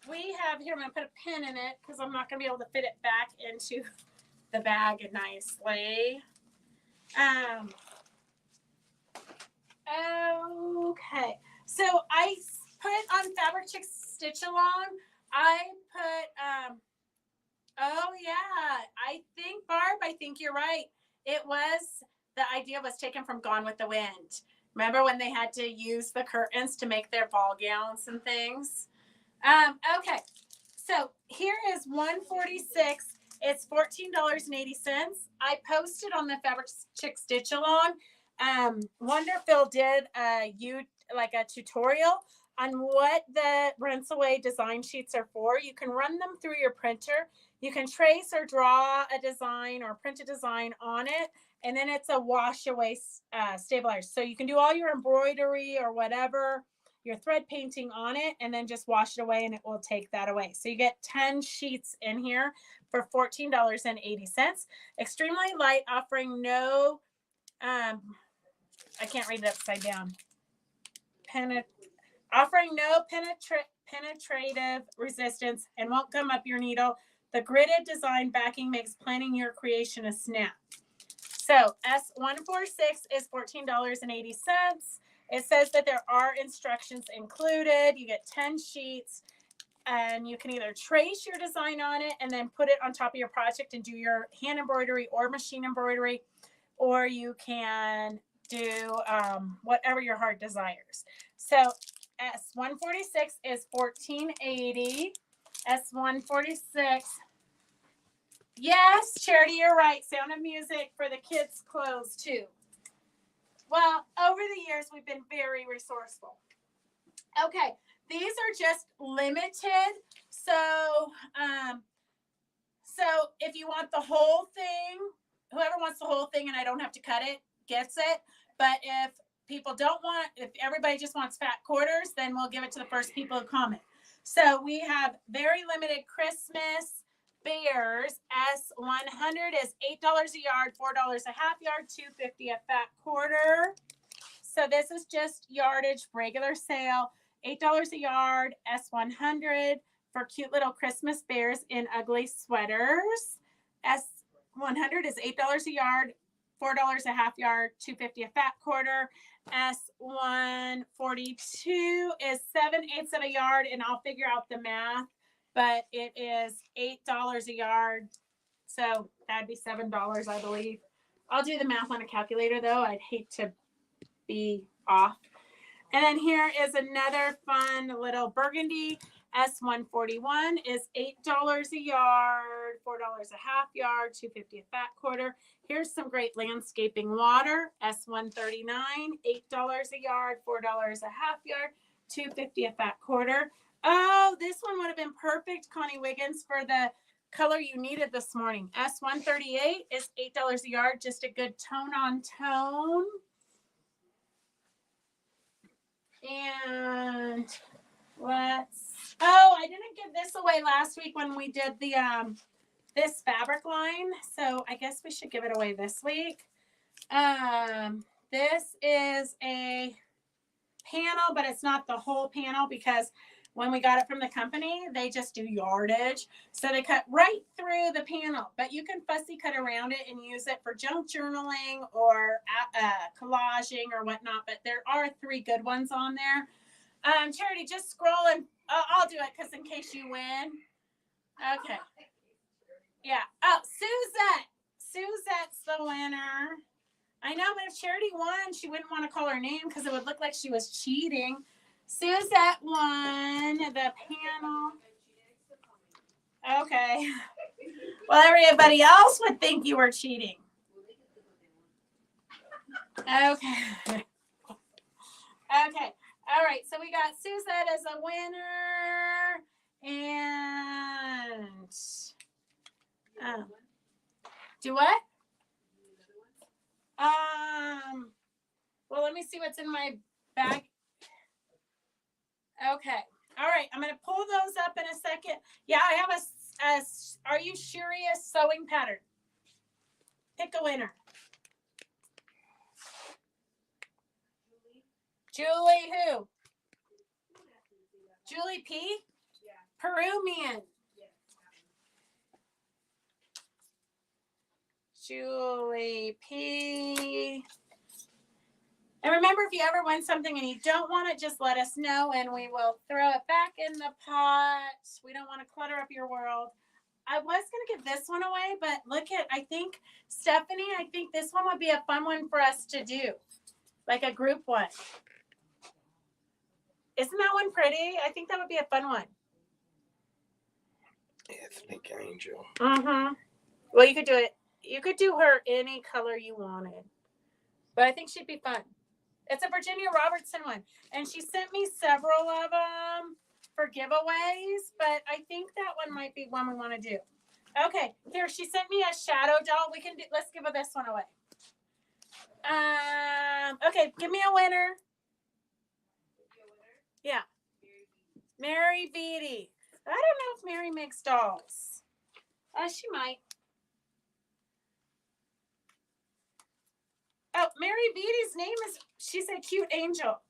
we have here, I'm going to put a pin in it because I'm not going to be able to fit it back into the bag nicely. Okay. So I put on Fabric Chick Stitch Along. I put, oh yeah, I think you're right. The idea was taken from Gone with the Wind. Remember when they had to use the curtains to make their ball gowns and things? Okay, so here is 146. It's $14.80. I posted on the Fabric Chick Stitch Along. Wonderful did a tutorial on what the rinse away design sheets are for. You can run them through your printer. You can trace or draw a design or print a design on it, and then it's a wash away stabilizer. So you can do all your embroidery or whatever, your thread painting on it, and then just wash it away and it will take that away. So you get 10 sheets in here for $14.80. Extremely light, offering no, I can't read it upside down. Offering no penetrative resistance and won't gum up your needle. The gridded design backing makes planning your creation a snap. So S146 is $14.80. It says that there are instructions included. You get 10 sheets and you can either trace your design on it and then put it on top of your project and do your hand embroidery or machine embroidery, or you can do whatever your heart desires. So S146 is $14.80. S146. Yes, Charity, you're right. Sound of Music for the kids' clothes too. Well, over the years, we've been very resourceful. Okay, these are just limited. So if you want the whole thing, whoever wants the whole thing and I don't have to cut it, gets it. But if people don't want, if everybody just wants fat quarters, then we'll give it to the first people who comment. So we have very limited Christmas bears. S100 is $8 a yard, $4 a half yard, $2.50 a fat quarter. So this is just yardage, regular sale, $8 a yard, S100 for cute little Christmas bears in ugly sweaters. S100 is $8 a yard, $4 a half yard, $2.50 a fat quarter. S142 is 7/8 of a yard, and I'll figure out the math, but it is $8 a yard. So that'd be $7, I believe. I'll do the math on a calculator though. I'd hate to be off. And then here is another fun little burgundy. S141 is $8 a yard, $4 a half yard, $2.50 a fat quarter. Here's some great landscaping water. S139, $8 a yard, $4 a half yard, $2.50 a fat quarter. Oh, this one would have been perfect, Connie Wiggins, for the color you needed this morning. S138 is $8 a yard, just a good tone on tone. And I didn't give this away last week when we did the this fabric line, so I guess we should give it away this week. This is a panel, but it's not the whole panel because when we got it from the company, they just do yardage. So they cut right through the panel, but you can fussy cut around it and use it for junk journaling or collaging or whatnot. But there are 3 good ones on there. Charity, just scroll and I'll do it because in case you win. Okay. Yeah. Oh, Suzette's the winner. I know, but if Charity won, she wouldn't want to call her name because it would look like she was cheating. Suzette won the panel. Okay. Well, everybody else would think you were cheating. Okay. Okay. All right. So we got Suzette as a winner. And do what? Well, let me see what's in my bag. Okay. All right. I'm going to pull those up in a second. Yeah, I have a Are You Serious sewing pattern. Pick a winner. Julie who? Julie P? Peruvian. Julie P. And remember, if you ever win something and you don't want it, just let us know and we will throw it back in the pot. We don't want to clutter up your world. I was going to give this one away, but look at, Stephanie, I think this one would be a fun one for us to do. Like a group one. Isn't that one pretty? I think that would be a fun one. Ethnic angel. Mm-hmm. Well, you could do it. You could do her any color you wanted. But I think she'd be fun. It's a Virginia Robertson one. And she sent me several of them for giveaways. But I think that one might be one we want to do. Okay. Here, she sent me a shadow doll. Let's give this one away. Okay, give me a winner. Yeah. Mary Beatty. I don't know if Mary makes dolls. She might. Oh, Mary Beatty's name she's a cute angel.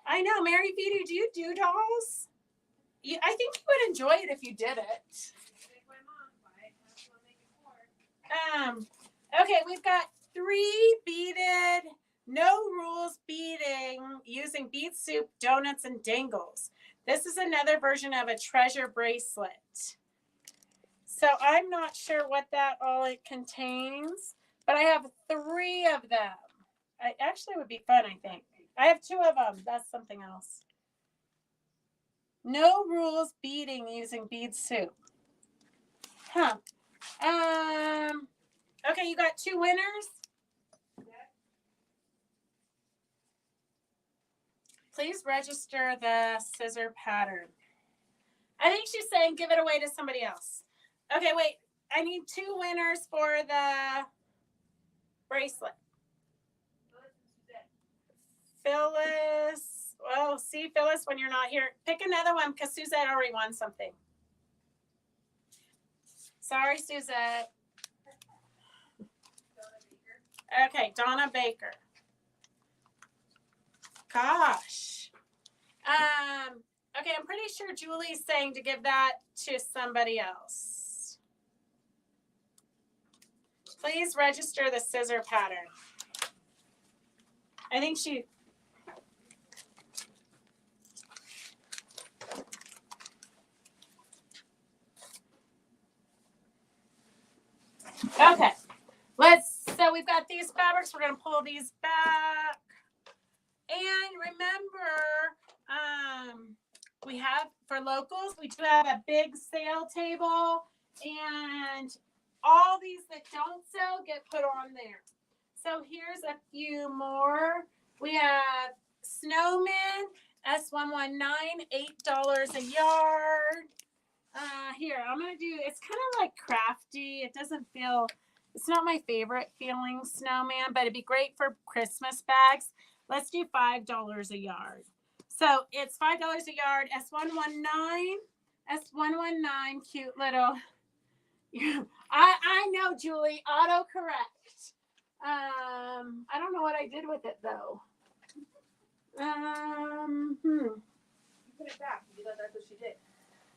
I know, Mary Beatty, do you do dolls? I think you would enjoy it if you did it. Okay, we've got 3 beaded, no rules beading using bead soup, donuts, and dangles. This is another version of a treasure bracelet. So I'm not sure what that all contains, but I have 3 of them. I actually would be fun, I think. I have 2 of them. That's something else. No rules beading using bead soup. Huh. Okay, you got 2 winners. Please register the scissor pattern. I think she's saying give it away to somebody else. Okay, wait. I need 2 winners for the bracelet. Phyllis. Well, see, Phyllis, when you're not here. Pick another one because Suzette already won something. Sorry, Suzette. Okay, Donna Baker. Gosh. Okay, I'm pretty sure Julie's saying to give that to somebody else. Please register the scissor pattern. I think she... Okay. So we've got these fabrics. We're going to pull these back. And remember, we have, for locals, we do have a big sale table. And all these that don't sell get put on there. So here's a few more. We have Snowman, S119, $8 a yard. Here, I'm going to do, it's kind of like crafty. It doesn't feel, it's not my favorite feeling snowman, but it'd be great for Christmas bags. Let's do $5 a yard. So it's $5 a yard, S119, cute little, I know, Julie, autocorrect. I don't know what I did with it though. You put it back. You thought that's what she did.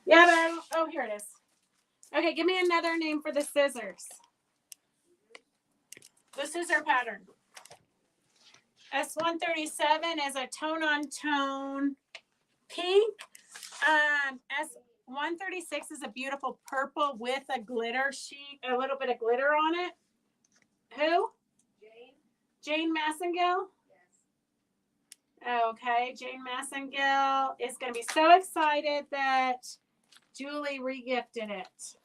Yeah, but I don't, oh, here it is. Okay, give me another name for the scissors. The scissor pattern. S137 is a tone-on-tone Pink, S136 is a beautiful purple with a glitter sheet, a little bit of glitter on it. Who? Jane Massengill? Okay, Jane Massengill is going to be so excited that Julie regifted it.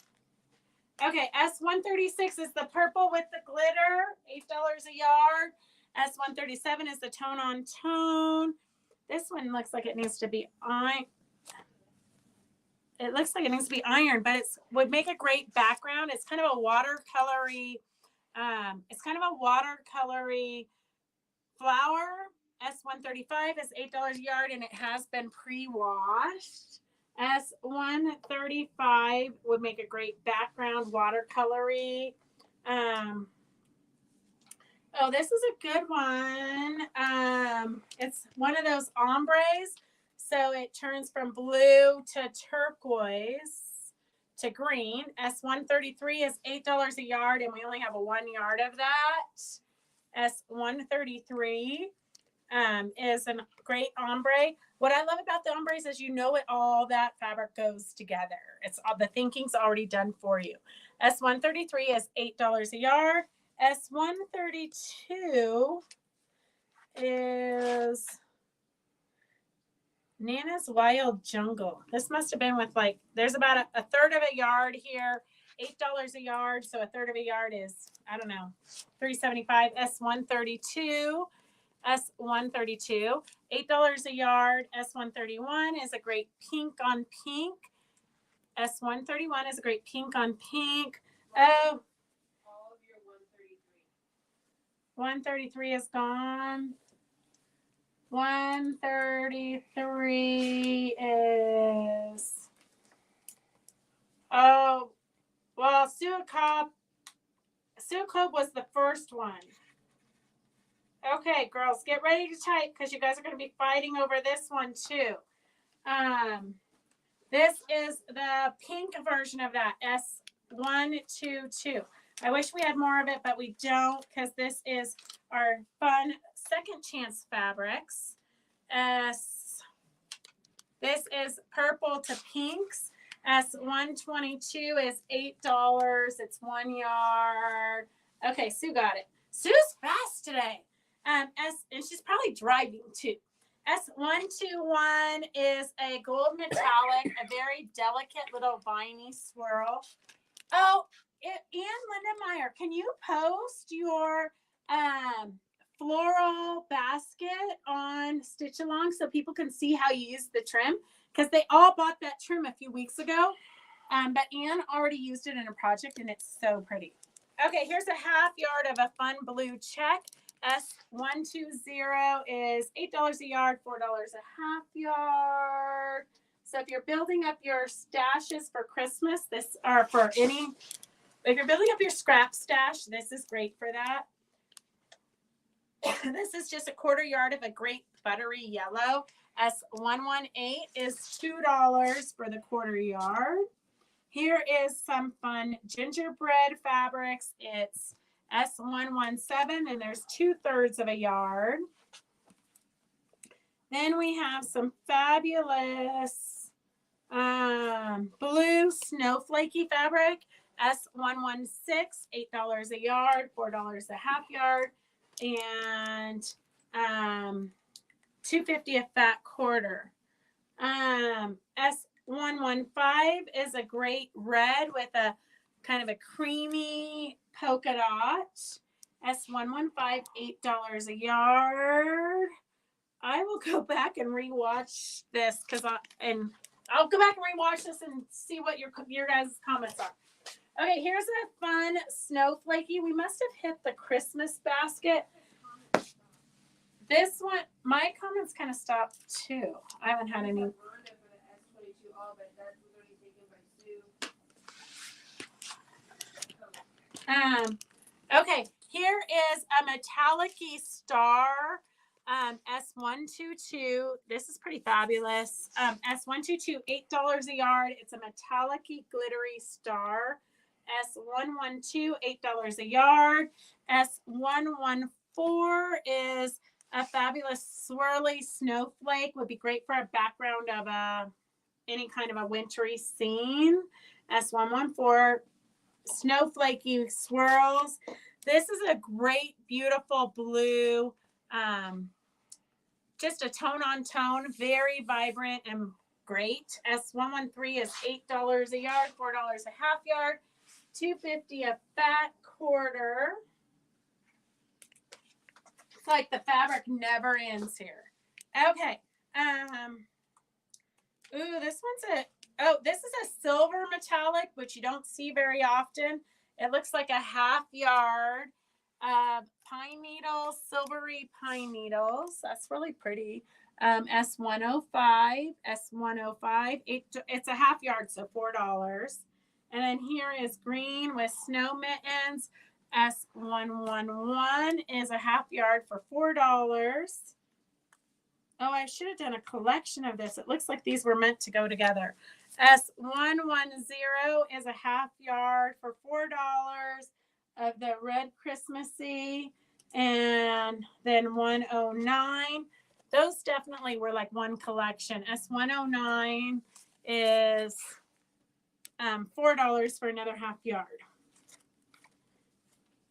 Okay, S136 is the purple with the glitter, $8 a yard. S137 is the tone on tone. This one looks like it needs to be ironed. It looks like it needs to be ironed, but it would make a great background. It's kind of a watercolory. Flower. S135 is $8 a yard, and it has been pre-washed. S135 would make a great background watercolory. Oh, this is a good one. It's one of those ombres. So it turns from blue to turquoise to green. S133 is $8 a yard, and we only have a 1 yard of that. S133 is a great ombre. What I love about the ombres is all that fabric goes together. It's all the thinking's already done for you. S133 is $8 a yard. S132 is Nana's Wild Jungle. This must have been with there's about a third of a yard here, $8 a yard. So a third of a yard is, I don't know, $3.75. S132, $8 a yard. S131 is a great pink on pink. S131 is a great pink on pink. Oh, 133 is gone. 133 is, oh, well, Suacob was the first one. Okay, girls, get ready to type because you guys are going to be fighting over this one too. This is the pink version of that, S122. I wish we had more of it, but we don't because this is our fun second chance fabrics. This is purple to pinks. S122 is $8. It's 1 yard. Okay, Sue got it. Sue's fast today. And she's probably driving too. S121 is a gold metallic, a very delicate little viney swirl. Oh, Ann Lindenmeyer, can you post your floral basket on Stitch Along so people can see how you use the trim? Because they all bought that trim a few weeks ago, but Ann already used it in a project, and it's so pretty. Okay, here's a half yard of a fun blue check. S120 is $8 a yard, $4 a half yard. So if you're building up your stashes for Christmas, if you're building up your scrap stash, this is great for that. This is just a 1/4 yard of a great buttery yellow. S118 is $2 for the 1/4 yard. Here is some fun gingerbread fabrics. It's S117, and there's 2/3 of a yard. Then we have some fabulous blue snowflakey fabric. S116, $8 a yard, $4 a half yard, and $2.50 a fat quarter. S115 is a great red with a kind of a creamy polka dot. S115, $8 a yard. I will go back and rewatch this I'll go back and rewatch this and see what your guys' comments are. Okay, here's a fun snowflakey. We must have hit the Christmas basket. This one, my comments kind of stopped too. I haven't had any. Okay, here is a metallic-y star. S122. This is pretty fabulous. S122, $8 a yard. It's a metallic-y glittery star. S112, $8 a yard. S114 is A fabulous swirly snowflake would be great for a background of any kind of a wintry scene. S114, snowflakey swirls. This is a great, beautiful blue, just a tone on tone, very vibrant and great. S113 is $8 a yard, $4 a half yard, $2.50 a fat quarter. It's like the fabric never ends here. Okay. Ooh, this is a silver metallic, which you don't see very often. It looks like a half yard. Pine needles, silvery pine needles. That's really pretty. S105, S105. It's a half yard, so $4. And then here is green with snow mittens. S111 is a half yard for $4. Oh, I should have done a collection of this. It looks like these were meant to go together. S110 is a half yard for $4 of the red Christmassy. And then 109. Those definitely were like one collection. S109 is $4 for another half yard.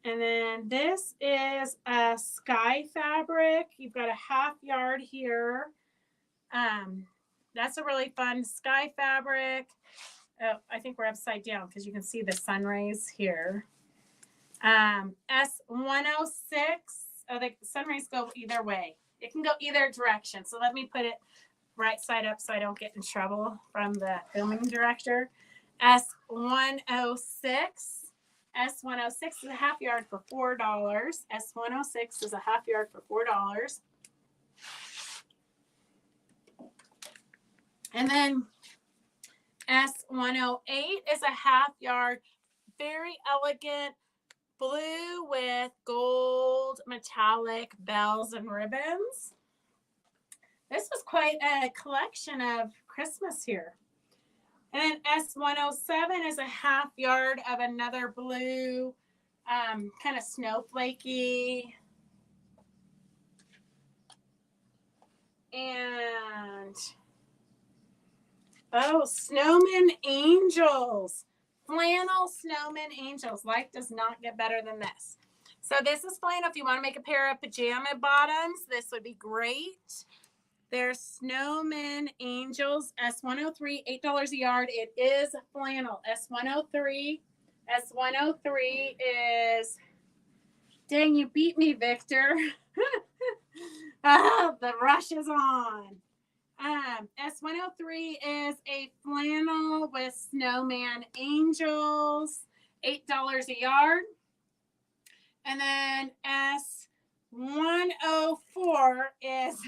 And then this is a sky fabric. You've got a half yard here. That's a really fun sky fabric. Oh, I think we're upside down because you can see the sun rays here. S106. Oh, the sun rays go either way. It can go either direction. So let me put it right side up so I don't get in trouble from the filming director. S106. S106 is a half yard for $4. S106 is a half yard for $4. And then S108 is a half yard, very elegant blue with gold metallic bells and ribbons. This was quite a collection of Christmas here. And S107 is a half yard of another blue, kind of snowflakey. And, oh, snowman angels. Flannel snowman angels. Life does not get better than this. So this is flannel. If you want to make a pair of pajama bottoms, this would be great. There's snowman angels. S103, $8 a yard. It is flannel. S103 is, dang, you beat me, Victor. The rush is on. S103 is a flannel with snowman angels, $8 a yard. And then S104 is,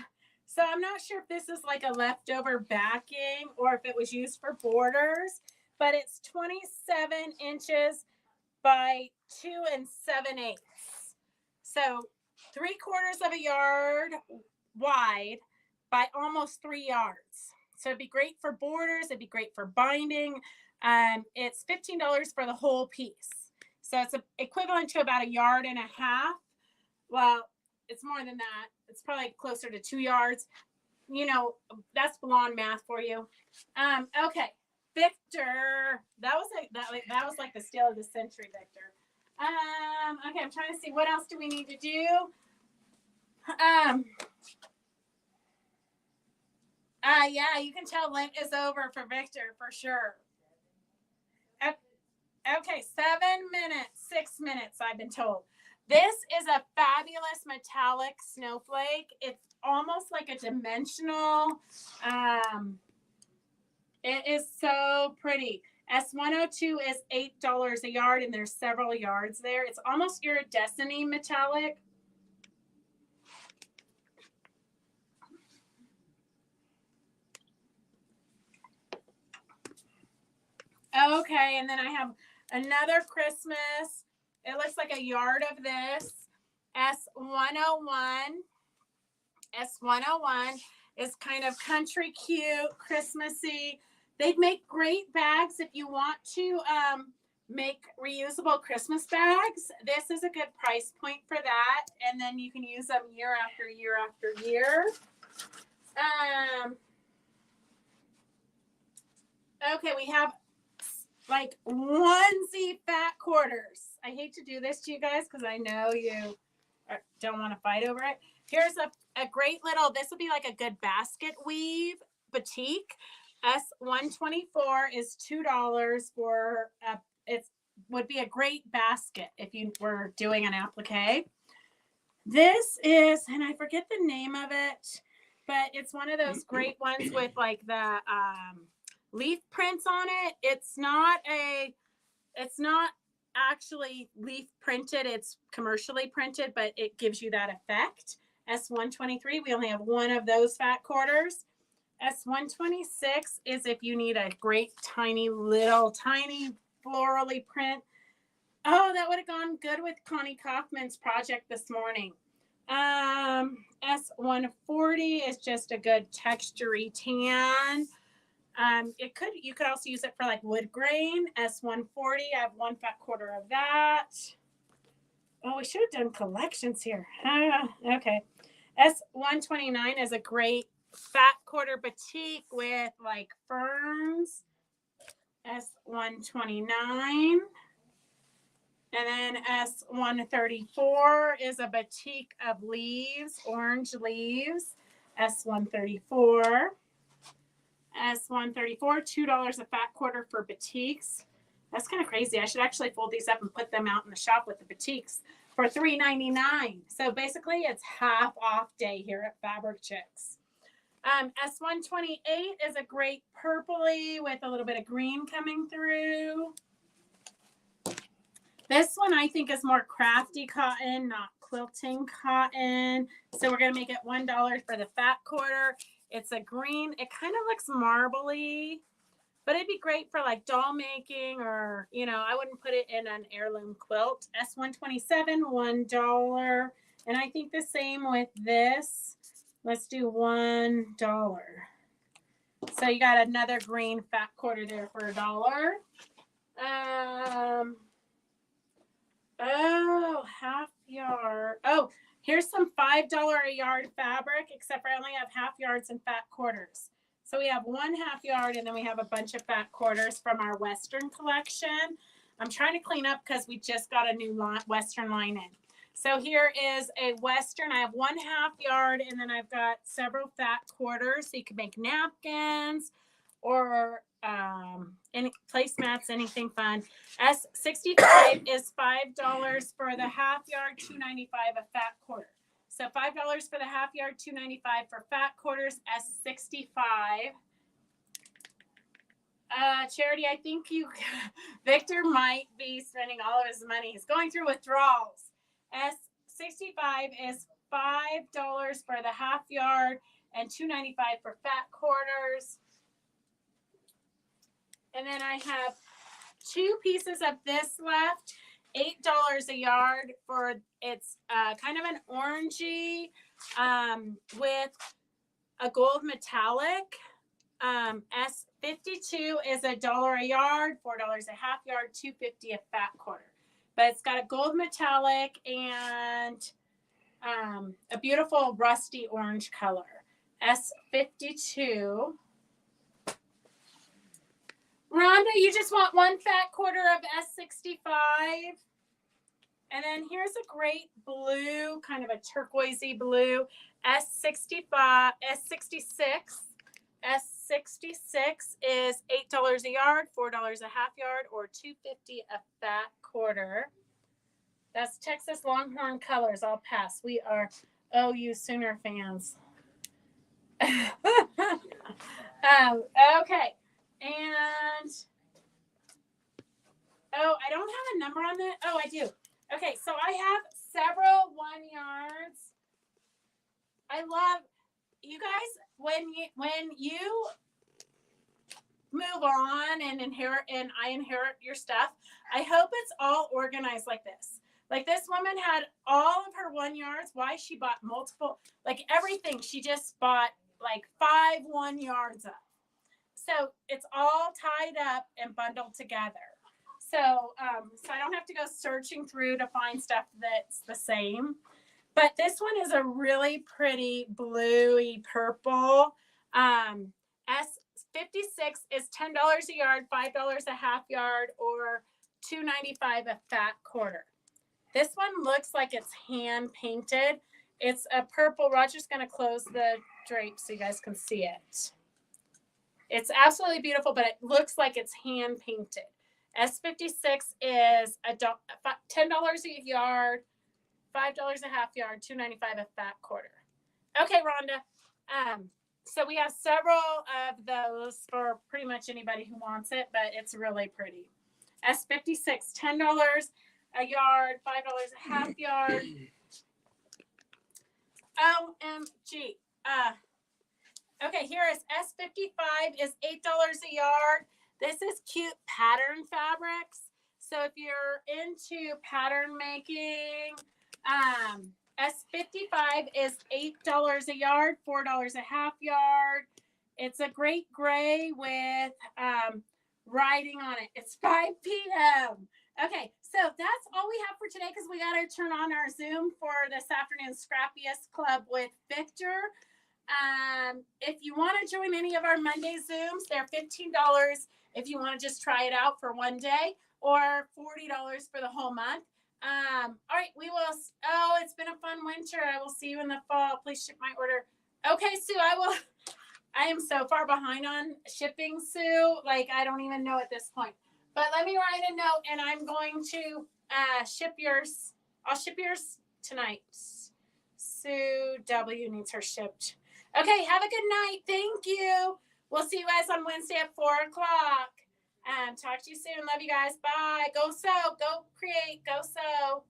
so I'm not sure if this is like a leftover backing or if it was used for borders, but it's 27 inches by 2 7/8. So 3/4 of a yard wide by almost 3 yards. So it'd be great for borders. It'd be great for binding. It's $15 for the whole piece. So it's equivalent to about 1.5 yards. Well, it's more than that. It's probably closer to 2 yards. You know, that's blonde math for you. Okay, Victor. That was like the steal of the century, Victor. Okay, I'm trying to see what else do we need to do. Yeah, you can tell Lent is over for Victor for sure. Okay, 7 minutes, 6 minutes, I've been told. This is a fabulous metallic snowflake. It's almost like a dimensional. It is so pretty. S102 is $8 a yard, and there's several yards there. It's almost iridescent metallic. Okay, and then I have another Christmas. It looks like a yard of this. S101. S101 is kind of country cute, Christmassy. They'd make great bags if you want to make reusable Christmas bags. This is a good price point for that. And then you can use them year after year after year. Okay, we have like onesie fat quarters. I hate to do this to you guys because I know you don't want to fight over it. Here's a great little, this would be like a good basket weave batik. S124 is $2 for it would be a great basket if you were doing an applique. This is, and I forget the name of it, but it's one of those great ones with like the leaf prints on it. It's not actually leaf printed, it's commercially printed, but it gives you that effect. S123, we only have one of those fat quarters. S126 is if you need a great tiny florally print. Oh, that would have gone good with Connie Kaufman's project this morning. S140 is just a good textury tan. You could also use it for like wood grain. S140, I have one fat quarter of that. Oh, we should have done collections here. Okay. S129 is a great fat quarter batik with like ferns. S129. And then S134 is a batik of leaves, orange leaves. S134. S134, $2 a fat quarter for batiks. That's kind of crazy. I should actually fold these up and put them out in the shop with the batiks for $3.99. So basically it's half off day here at Fabric Chicks. S128 is a great purpley with a little bit of green coming through. This one I think is more crafty cotton, not quilting cotton. So we're going to make it $1 for the fat quarter. It's a green. It kind of looks marbly, but it'd be great for like doll making or, I wouldn't put it in an heirloom quilt. S127, $1. And I think the same with this. Let's do $1. So you got another green fat quarter there for $1. Oh, half yard. Oh, here's some $5 a yard fabric, except for I only have half yards and fat quarters. So we have one half yard and then we have a bunch of fat quarters from our Western collection. I'm trying to clean up because we just got a new Western line in. So here is a Western. I have one half yard and then I've got several fat quarters. So you can make napkins or any placemats, anything fun. S65 is $5 for the half yard, $2.95 a fat quarter. So $5 for the half yard, $2.95 for fat quarters. S65. Charity, I think Victor might be spending all of his money. He's going through withdrawals. S65 is $5 for the half yard and $2.95 for fat quarters. And then I have two pieces of this left, $8 a yard for it's kind of an orangey with a gold metallic. S52 is $1 a yard, $4 a half yard, $2.50 a fat quarter. But it's got a gold metallic and a beautiful rusty orange color. S52. Rhonda, you just want one fat quarter of S65. And then here's a great blue, kind of a turquoisey blue, S65, S66. S66 is $8 a yard, $4 a half yard, or $2.50 a fat quarter. That's Texas Longhorn colors. I'll pass. We are OU Sooner fans. Okay. And, I don't have a number on that. Oh, I do. Okay, so I have several 1 yards. I love, you guys, when you move on and I inherit your stuff, I hope it's all organized like this. Like this woman had all of her 1 yards. Why? She bought multiple, like everything. She just bought like 5 1 yards of. So it's all tied up and bundled together. So, so I don't have to go searching through to find stuff that's the same. But this one is a really pretty bluey purple. S56 is $10 a yard, $5 a half yard, or $2.95 a fat quarter. This one looks like it's hand painted. It's a purple. Roger's going to close the drape so you guys can see it. It's absolutely beautiful, but it looks like it's hand painted. S56 is $10 a yard, $5 a half yard, $2.95 a fat quarter. Okay, Rhonda. So we have several of those for pretty much anybody who wants it, but it's really pretty. S56, $10 a yard, $5 a half yard. OMG. Okay, here is S55 is $8 a yard. This is cute pattern fabrics. So if you're into pattern making, S55 is $8 a yard, $4 a half yard. It's a great gray with writing on it. It's 5 p.m. Okay, so that's all we have for today because we got to turn on our Zoom for this afternoon's Scrappiest Club with Victor. If you want to join any of our Monday Zooms, they're $15 if you want to just try it out for one day, or $40 for the whole month. All right, we will. Oh, it's been a fun winter. I will see you in the fall. Please ship my order. Okay, Sue, I am so far behind on shipping, Sue. Like, I don't even know at this point. But let me write a note, and I'm going to ship yours. I'll ship yours tonight. Sue W. needs her shipped. Okay, have a good night. Thank you. We'll see you guys on Wednesday at 4 o'clock. Talk to you soon. Love you guys. Bye. Go sew. Go create. Go sew.